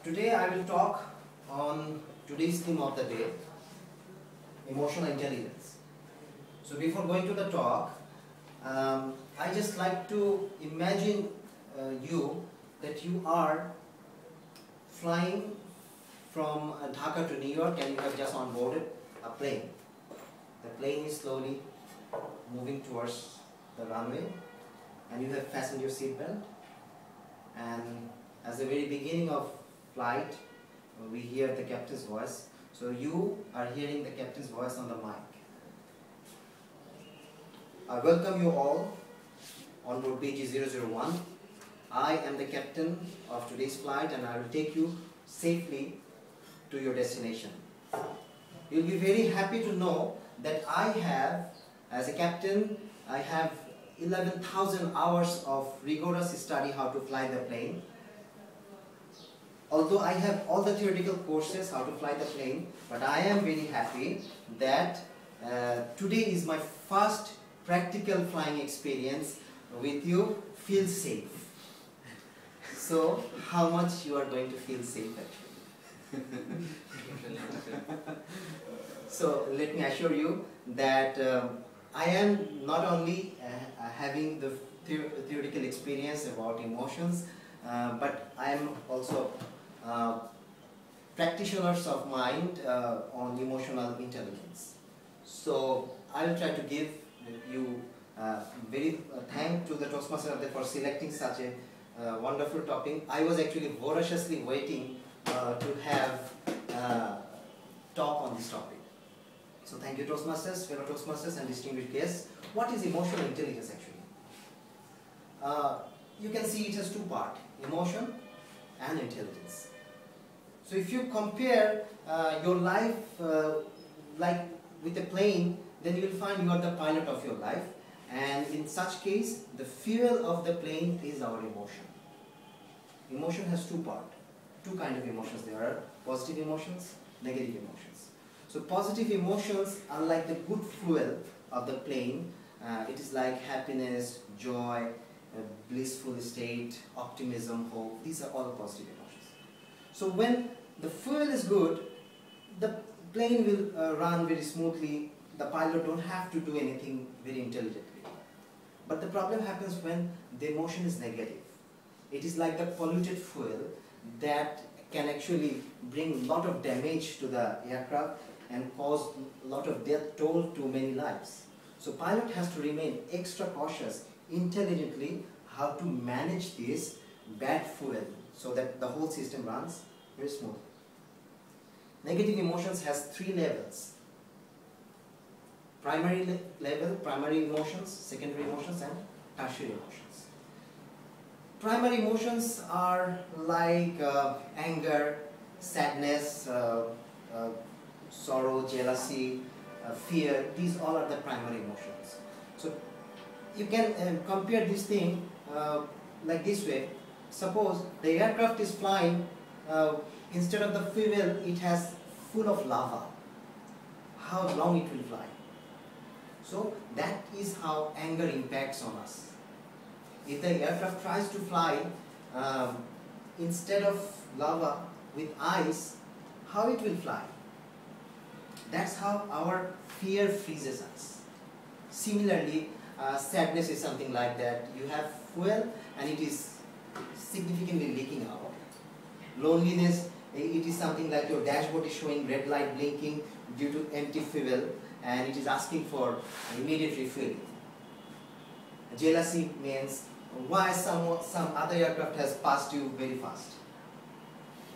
Today I will talk on today's theme of the day, emotional intelligence. So before going to the talk, I just like to imagine you that you are flying from Dhaka to New York and you have just onboarded a plane. The plane is slowly moving towards the runway and you have fastened your seatbelt, and as the very beginning of flight we hear the captain's voice. So you are hearing the captain's voice on the mic. I welcome you all on board BG001. I am the captain of today's flight and I will take you safely to your destination. You'll be very happy to know that I have, as a captain, I have 11,000 hours of rigorous study how to fly the plane. Although I have all the theoretical courses how to fly the plane, but I am very happy that today is my first practical flying experience with you. Feel safe. So, how much you are going to feel safe actually? So, let me assure you that I am not only having the theoretical experience about emotions, but I am also practitioners of mind on emotional intelligence. So I will try to give you very thank to the Toastmasters for selecting such a wonderful topic. I was actually voraciously waiting to have talk on this topic. So thank you Toastmasters, fellow Toastmasters and distinguished guests. What is emotional intelligence actually? You can see it has two parts, emotion and intelligence. So if you compare your life like with a plane, then you will find you are the pilot of your life, and in such case the fuel of the plane is our emotion. Emotion has two parts, two kinds of emotions. There are positive emotions, negative emotions. So positive emotions are like the good fuel of the plane. It is like happiness, joy, blissful state, optimism, hope. These are all positive emotions. So when the fuel is good, the plane will run very smoothly. The pilot don't have to do anything very intelligently. But the problem happens when the emotion is negative. It is like the polluted fuel that can actually bring a lot of damage to the aircraft and cause a lot of death toll to many lives. So pilot has to remain extra cautious, intelligently how to manage this bad fuel so that the whole system runs very smoothly. Negative emotions has three levels. Primary level, primary emotions, secondary emotions and tertiary emotions. Primary emotions are like anger, sadness, sorrow, jealousy, fear. These all are the primary emotions. So you can compare this thing like this way. Suppose the aircraft is flying, instead of the fuel it has full of lava. How long it will fly? So that is how anger impacts on us. If the aircraft tries to fly instead of lava with ice, how it will fly? That's how our fear freezes us. Similarly, sadness is something like that. You have fuel and it is significantly leaking out. Loneliness, it is something like your dashboard is showing red light blinking due to empty fuel and it is asking for immediate refueling. Jealousy means why some other aircraft has passed you very fast.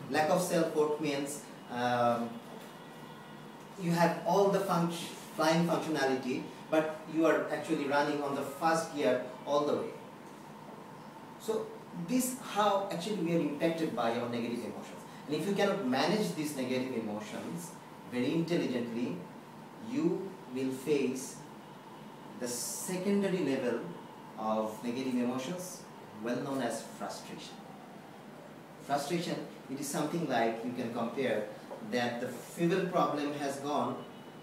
Lack of self-worth means you have all the flying functionality, but you are actually running on the first gear all the way. So this how actually we are impacted by our negative emotions. And if you cannot manage these negative emotions very intelligently, you will face the secondary level of negative emotions, well known as frustration. Frustration, it is something like you can compare that the fuel problem has gone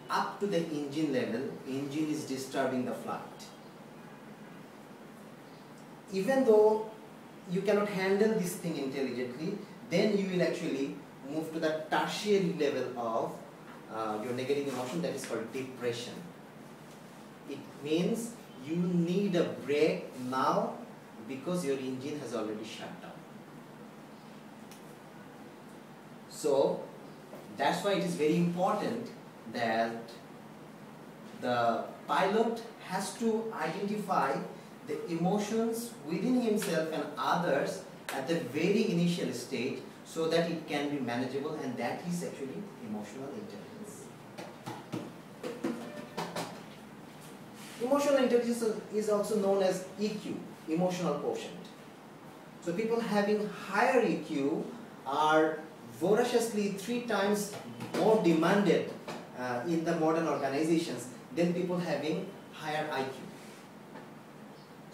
up to the engine level. Engine is disturbing the flight. Even though you cannot handle this thing intelligently, then you will actually move to the tertiary level of your negative emotion, that is called depression. It means you need a break now because your engine has already shut down. So that's why it is very important that the pilot has to identify the emotions within himself and others at the very initial stage so that it can be manageable, and that is actually emotional intelligence. Emotional intelligence is also known as EQ, emotional quotient. So people having higher EQ are voraciously 3 times more demanded in the modern organizations than people having higher IQ.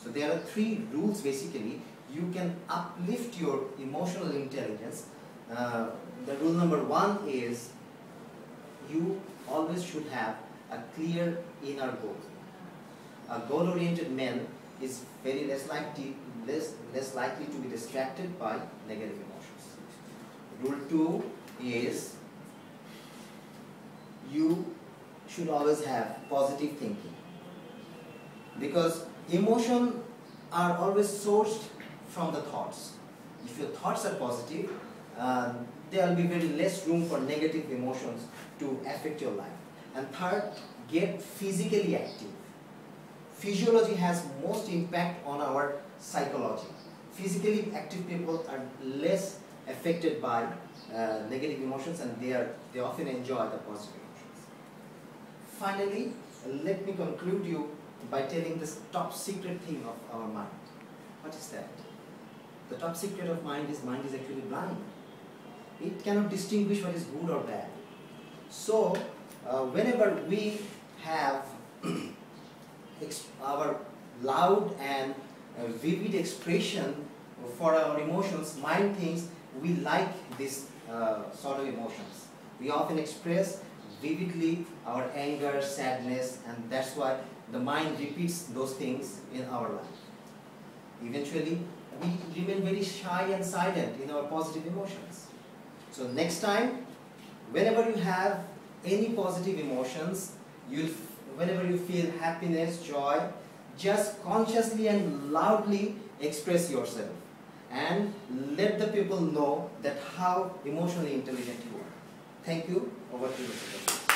So there are 3 rules basically. You can uplift your emotional intelligence. The rule number 1 is you always should have a clear inner goal. A goal-oriented man is very less likely to be distracted by negative emotions. Rule 2 is you should always have positive thinking, because emotions are always sourced from the thoughts. If your thoughts are positive, there will be very less room for negative emotions to affect your life. And third, get physically active. Physiology has most impact on our psychology. Physically active people are less affected by negative emotions, and they often enjoy the positive emotions. Finally, let me conclude you by telling this top secret thing of our mind. What is that? The top secret of mind is actually blind. It cannot distinguish what is good or bad. So, whenever we have our loud and vivid expression for our emotions, mind thinks we like this sort of emotions. We often express vividly our anger, sadness, and that's why the mind repeats those things in our life. Eventually, we remain very shy and silent in our positive emotions. So next time, whenever you have any positive emotions, whenever you feel happiness, joy, just consciously and loudly express yourself and let the people know that how emotionally intelligent you are. Thank you. Over to you, Mr.